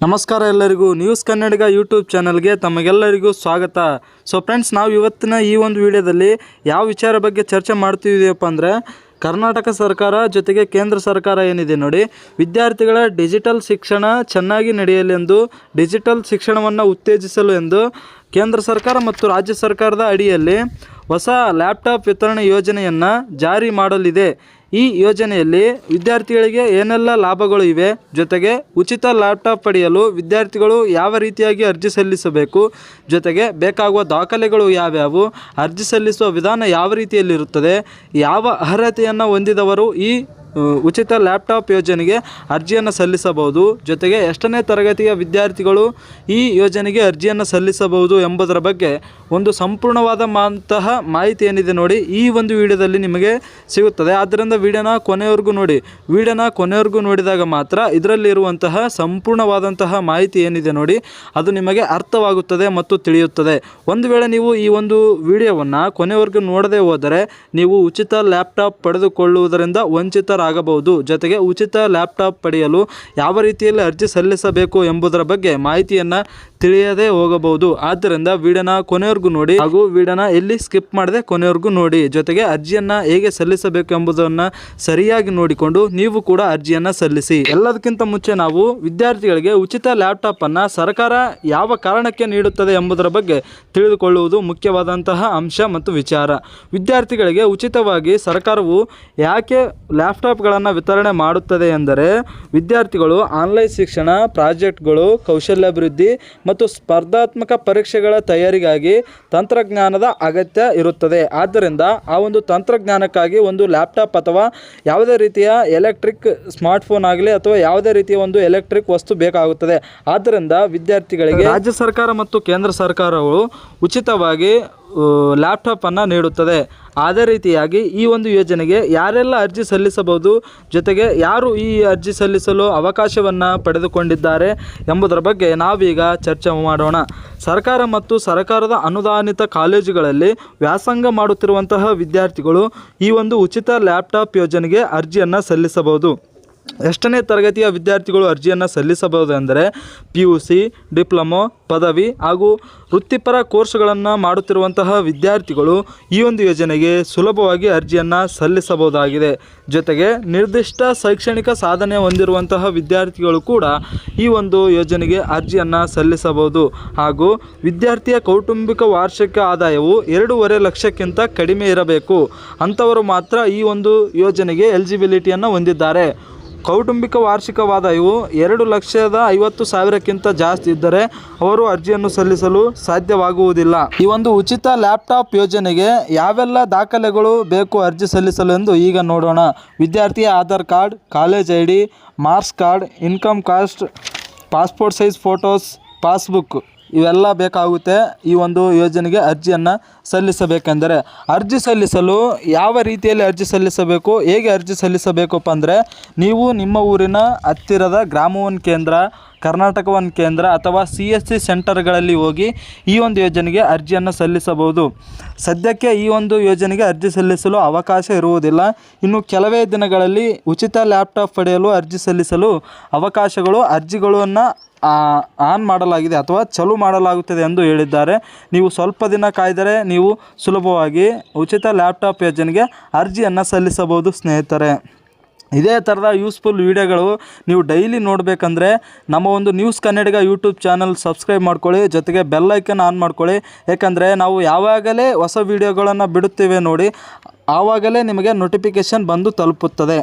ನಮಸ್ಕಾರ ಎಲ್ಲರಿಗೂ ನ್ಯೂಸ್ ಕನ್ನಡಿಗ ಯೂಟ್ಯೂಬ್ ಚಾನಲ್ಗೆ ತಮಗೆಲ್ಲರಿಗೂ ಸ್ವಾಗತ. ಸೊ ಫ್ರೆಂಡ್ಸ್, ನಾವು ಇವತ್ತಿನ ಈ ಒಂದು ವಿಡಿಯೋದಲ್ಲಿ ಯಾವ ವಿಚಾರ ಬಗ್ಗೆ ಚರ್ಚೆ ಮಾಡ್ತಿದ್ದೀವಪ್ಪ ಅಂದರೆ, ಕರ್ನಾಟಕ ಸರ್ಕಾರ ಜೊತೆಗೆ ಕೇಂದ್ರ ಸರ್ಕಾರ ಏನಿದೆ ನೋಡಿ, ವಿದ್ಯಾರ್ಥಿಗಳ ಡಿಜಿಟಲ್ ಶಿಕ್ಷಣ ಚೆನ್ನಾಗಿ ನಡೆಯಲೆಂದು ಡಿಜಿಟಲ್ ಶಿಕ್ಷಣವನ್ನು ಉತ್ತೇಜಿಸಲು ಎಂದು ಕೇಂದ್ರ ಸರ್ಕಾರ ಮತ್ತು ರಾಜ್ಯ ಸರ್ಕಾರದ ಅಡಿಯಲ್ಲಿ ಹೊಸ ಲ್ಯಾಪ್ಟಾಪ್ ವಿತರಣೆ ಯೋಜನೆಯನ್ನು ಜಾರಿ ಮಾಡಲಿದೆ. ಈ ಯೋಜನೆಯಲ್ಲಿ ವಿದ್ಯಾರ್ಥಿಗಳಿಗೆ ಏನೆಲ್ಲ ಲಾಭಗಳು ಇವೆ, ಜೊತೆಗೆ ಉಚಿತ ಲ್ಯಾಪ್ಟಾಪ್ ಪಡೆಯಲು ವಿದ್ಯಾರ್ಥಿಗಳು ಯಾವ ರೀತಿಯಾಗಿ ಅರ್ಜಿ ಸಲ್ಲಿಸಬೇಕು, ಜೊತೆಗೆ ಬೇಕಾಗುವ ದಾಖಲೆಗಳು ಯಾವ್ಯಾವು, ಅರ್ಜಿ ಸಲ್ಲಿಸುವ ವಿಧಾನ ಯಾವ ರೀತಿಯಲ್ಲಿರುತ್ತದೆ, ಯಾವ ಅರ್ಹತೆಯನ್ನು ಹೊಂದಿದವರು ಈ ಉಚಿತ ಲ್ಯಾಪ್ಟಾಪ್ ಯೋಜನೆಗೆ ಅರ್ಜಿಯನ್ನು ಸಲ್ಲಿಸಬಹುದು, ಜೊತೆಗೆ ಎಷ್ಟನೇ ತರಗತಿಯ ವಿದ್ಯಾರ್ಥಿಗಳು ಈ ಯೋಜನೆಗೆ ಅರ್ಜಿಯನ್ನು ಸಲ್ಲಿಸಬಹುದು ಎಂಬುದರ ಬಗ್ಗೆ ಒಂದು ಸಂಪೂರ್ಣವಾದಂತಹ ಮಾಹಿತಿ ಏನಿದೆ ನೋಡಿ, ಈ ಒಂದು ವಿಡಿಯೋದಲ್ಲಿ ನಿಮಗೆ ಸಿಗುತ್ತದೆ. ಆದ್ದರಿಂದ ವಿಡಿಯೋನ ಕೊನೆಯವರೆಗೂ ನೋಡಿ. ವಿಡಿಯೋನ ಕೊನೆಯವರೆಗೂ ನೋಡಿದಾಗ ಮಾತ್ರ ಇದರಲ್ಲಿರುವಂತಹ ಸಂಪೂರ್ಣವಾದಂತಹ ಮಾಹಿತಿ ಏನಿದೆ ನೋಡಿ, ಅದು ನಿಮಗೆ ಅರ್ಥವಾಗುತ್ತದೆ ಮತ್ತು ತಿಳಿಯುತ್ತದೆ. ಒಂದು ವೇಳೆ ನೀವು ಈ ಒಂದು ವಿಡಿಯೋವನ್ನು ಕೊನೆಯವರೆಗೂ ನೋಡದೆ ಹೋದರೆ ನೀವು ಉಚಿತ ಲ್ಯಾಪ್ಟಾಪ್ ಪಡೆದುಕೊಳ್ಳುವುದರಿಂದ ವಂಚಿತರಾಗಬಹುದು. ಜೊತೆಗೆ ಉಚಿತ ಲ್ಯಾಪ್ಟಾಪ್ ಪಡೆಯಲು ಯಾವ ರೀತಿಯಲ್ಲಿ ಅರ್ಜಿ ಸಲ್ಲಿಸಬೇಕು ಎಂಬುದರ ಬಗ್ಗೆ ಮಾಹಿತಿಯನ್ನು ತಿಳಿಯದೇ ಹೋಗಬಹುದು. ಆದ್ದರಿಂದ ವಿಡಿಯೋನ ಕೊನೆಯವರೆಗೂ ನೋಡಿ ಹಾಗೂ ವಿಡಿಯೋನ ಎಲ್ಲಿ ಸ್ಕಿಪ್ ಮಾಡದೆ ಕೊನೆಯವರೆಗೂ ನೋಡಿ. ಜೊತೆಗೆ ಅರ್ಜಿಯನ್ನು ಹೇಗೆ ಸಲ್ಲಿಸಬೇಕು ಎಂಬುದನ್ನು ಸರಿಯಾಗಿ ನೋಡಿಕೊಂಡು ನೀವು ಕೂಡ ಅರ್ಜಿಯನ್ನು ಸಲ್ಲಿಸಿ. ಎಲ್ಲದಕ್ಕಿಂತ ಮುಂಚೆ ನಾವು ವಿದ್ಯಾರ್ಥಿಗಳಿಗೆ ಉಚಿತ ಲ್ಯಾಪ್ಟಾಪನ್ನು ಸರ್ಕಾರ ಯಾವ ಕಾರಣಕ್ಕೆ ನೀಡುತ್ತದೆ ಎಂಬುದರ ಬಗ್ಗೆ ತಿಳಿದುಕೊಳ್ಳುವುದು ಮುಖ್ಯವಾದಂತಹ ಅಂಶ ಮತ್ತು ವಿಚಾರ. ವಿದ್ಯಾರ್ಥಿಗಳಿಗೆ ಉಚಿತವಾಗಿ ಸರ್ಕಾರವು ಯಾಕೆ ಲ್ಯಾಪ್ಟಾಪ್ಗಳನ್ನು ವಿತರಣೆ ಮಾಡುತ್ತದೆ ಎಂದರೆ, ವಿದ್ಯಾರ್ಥಿಗಳು ಆನ್ಲೈನ್ ಶಿಕ್ಷಣ, ಪ್ರಾಜೆಕ್ಟ್ಗಳು, ಕೌಶಲ್ಯಾಭಿವೃದ್ಧಿ ಮತ್ತು ಸ್ಪರ್ಧಾತ್ಮಕ ಪರೀಕ್ಷೆಗಳ ತಯಾರಿಗಾಗಿ ತಂತ್ರಜ್ಞಾನದ ಅಗತ್ಯ ಇರುತ್ತದೆ. ಆದ್ದರಿಂದ ಆ ಒಂದು ತಂತ್ರಜ್ಞಾನಕ್ಕಾಗಿ ಒಂದು ಲ್ಯಾಪ್ಟಾಪ್ ಅಥವಾ ಯಾವುದೇ ರೀತಿಯ ಎಲೆಕ್ಟ್ರಿಕ್ ಸ್ಮಾರ್ಟ್ಫೋನ್ ಆಗಲಿ ಅಥವಾ ಯಾವುದೇ ರೀತಿಯ ಒಂದು ಎಲೆಕ್ಟ್ರಿಕ್ ವಸ್ತು ಬೇಕಾಗುತ್ತದೆ. ಆದ್ದರಿಂದ ವಿದ್ಯಾರ್ಥಿಗಳಿಗೆ ರಾಜ್ಯ ಸರ್ಕಾರ ಮತ್ತು ಕೇಂದ್ರ ಸರ್ಕಾರಗಳು ಉಚಿತವಾಗಿ ಲ್ಯಾಪ್ಟಾಪನ್ನು ನೀಡುತ್ತದೆ. ಅದೇ ರೀತಿಯಾಗಿ ಈ ಒಂದು ಯೋಜನೆಗೆ ಯಾರೆಲ್ಲ ಅರ್ಜಿ ಸಲ್ಲಿಸಬಹುದು, ಜೊತೆಗೆ ಯಾರು ಈ ಅರ್ಜಿ ಸಲ್ಲಿಸಲು ಅವಕಾಶವನ್ನು ಪಡೆದುಕೊಂಡಿದ್ದಾರೆ ಎಂಬುದರ ಬಗ್ಗೆ ನಾವೀಗ ಚರ್ಚೆ ಮಾಡೋಣ. ಸರ್ಕಾರ ಮತ್ತು ಸರ್ಕಾರದ ಅನುದಾನಿತ ಕಾಲೇಜುಗಳಲ್ಲಿ ವ್ಯಾಸಂಗ ಮಾಡುತ್ತಿರುವಂತಹ ವಿದ್ಯಾರ್ಥಿಗಳು ಈ ಒಂದು ಉಚಿತ ಲ್ಯಾಪ್ಟಾಪ್ ಯೋಜನೆಗೆ ಅರ್ಜಿಯನ್ನು ಸಲ್ಲಿಸಬಹುದು. ಎಷ್ಟನೇ ತರಗತಿಯ ವಿದ್ಯಾರ್ಥಿಗಳು ಅರ್ಜಿಯನ್ನು ಸಲ್ಲಿಸಬಹುದು ಎಂದರೆ, PUC, ಡಿಪ್ಲೊಮೊ, ಪದವಿ ಹಾಗೂ ವೃತ್ತಿಪರ ಕೋರ್ಸ್ಗಳನ್ನು ಮಾಡುತ್ತಿರುವಂತಹ ವಿದ್ಯಾರ್ಥಿಗಳು ಈ ಒಂದು ಯೋಜನೆಗೆ ಸುಲಭವಾಗಿ ಅರ್ಜಿಯನ್ನು ಸಲ್ಲಿಸಬಹುದಾಗಿದೆ. ಜೊತೆಗೆ ನಿರ್ದಿಷ್ಟ ಶೈಕ್ಷಣಿಕ ಸಾಧನೆ ಹೊಂದಿರುವಂತಹ ವಿದ್ಯಾರ್ಥಿಗಳು ಕೂಡ ಈ ಒಂದು ಯೋಜನೆಗೆ ಅರ್ಜಿಯನ್ನು ಸಲ್ಲಿಸಬಹುದು. ಹಾಗೂ ವಿದ್ಯಾರ್ಥಿಯ ಕೌಟುಂಬಿಕ ವಾರ್ಷಿಕ ಆದಾಯವು 2.5 ಲಕ್ಷಕ್ಕಿಂತ ಕಡಿಮೆ ಇರಬೇಕು. ಅಂಥವರು ಮಾತ್ರ ಈ ಒಂದು ಯೋಜನೆಗೆ ಎಲಿಜಿಬಿಲಿಟಿಯನ್ನು ಹೊಂದಿದ್ದಾರೆ. ಕೌಟುಂಬಿಕ ವಾರ್ಷಿಕ ಆದಾಯವು 2,50,000ಕ್ಕಿಂತ ಜಾಸ್ತಿ ಇದ್ದರೆ ಅವರು ಅರ್ಜಿಯನ್ನು ಸಲ್ಲಿಸಲು ಸಾಧ್ಯವಾಗುವುದಿಲ್ಲ. ಈ ಒಂದು ಉಚಿತ ಲ್ಯಾಪ್ಟಾಪ್ ಯೋಜನೆಗೆ ಯಾವೆಲ್ಲ ದಾಖಲೆಗಳು ಬೇಕು ಅರ್ಜಿ ಸಲ್ಲಿಸಲು ಎಂದು ಈಗ ನೋಡೋಣ. ವಿದ್ಯಾರ್ಥಿಯ Aadhaar card, college ID, marks card, income caste, passport size photos, passbook ಇವೆಲ್ಲ ಬೇಕಾಗುತ್ತೆ ಈ ಒಂದು ಯೋಜನೆಗೆ ಅರ್ಜಿಯನ್ನು ಸಲ್ಲಿಸಬೇಕೆಂದರೆ. ಅರ್ಜಿ ಸಲ್ಲಿಸಲು ಯಾವ ರೀತಿಯಲ್ಲಿ ಅರ್ಜಿ ಸಲ್ಲಿಸಬೇಕು, ಹೇಗೆ ಅರ್ಜಿ ಸಲ್ಲಿಸಬೇಕಪ್ಪ ಅಂದರೆ, ನೀವು ನಿಮ್ಮ ಊರಿನ ಹತ್ತಿರದ ಗ್ರಾಮ ಒನ್ ಕೇಂದ್ರ, ಕರ್ನಾಟಕ ಒನ್ ಕೇಂದ್ರ ಅಥವಾ CSC ಸೆಂಟರ್ಗಳಲ್ಲಿ ಹೋಗಿ ಈ ಒಂದು ಯೋಜನೆಗೆ ಅರ್ಜಿಯನ್ನು ಸಲ್ಲಿಸಬಹುದು. ಸದ್ಯಕ್ಕೆ ಈ ಒಂದು ಯೋಜನೆಗೆ ಅರ್ಜಿ ಸಲ್ಲಿಸಲು ಅವಕಾಶ ಇರುವುದಿಲ್ಲ. ಇನ್ನು ಕೆಲವೇ ದಿನಗಳಲ್ಲಿ ಉಚಿತ ಲ್ಯಾಪ್ಟಾಪ್ ಪಡೆಯಲು ಅರ್ಜಿ ಸಲ್ಲಿಸಲು ಅವಕಾಶಗಳು, ಅರ್ಜಿಗಳನ್ನು ಆನ್ ಮಾಡಲಾಗಿದೆ ಅಥವಾ ಚಾಲೂ ಮಾಡಲಾಗುತ್ತದೆ ಎಂದು ಹೇಳಿದ್ದಾರೆ. ನೀವು ಸ್ವಲ್ಪ ದಿನ ಕಾಯ್ದರೆ ನೀವು ಸುಲಭವಾಗಿ ಉಚಿತ ಲ್ಯಾಪ್ಟಾಪ್ ಯೋಜನೆಗೆ ಅರ್ಜಿಯನ್ನು ಸಲ್ಲಿಸಬಹುದು ಸ್ನೇಹಿತರೆ. ಇದೇ ಥರದ ಯೂಸ್ಫುಲ್ ವೀಡಿಯೋಗಳು ನೀವು ಡೈಲಿ ನೋಡಬೇಕಂದ್ರೆ ನಮ್ಮ ಒಂದು ನ್ಯೂಸ್ ಕನ್ನಡಿಗ ಯೂಟ್ಯೂಬ್ ಚಾನಲ್ ಸಬ್ಸ್ಕ್ರೈಬ್ ಮಾಡ್ಕೊಳ್ಳಿ, ಜೊತೆಗೆ ಬೆಲ್ ಐಕನ್ ಆನ್ ಮಾಡ್ಕೊಳ್ಳಿ. ಯಾಕಂದರೆ ನಾವು ಯಾವಾಗಲೇ ಹೊಸ ವೀಡಿಯೋಗಳನ್ನು ಬಿಡುತ್ತೇವೆ ನೋಡಿ, ಆವಾಗಲೇ ನಿಮಗೆ ನೋಟಿಫಿಕೇಷನ್ ಬಂದು ತಲುಪುತ್ತದೆ.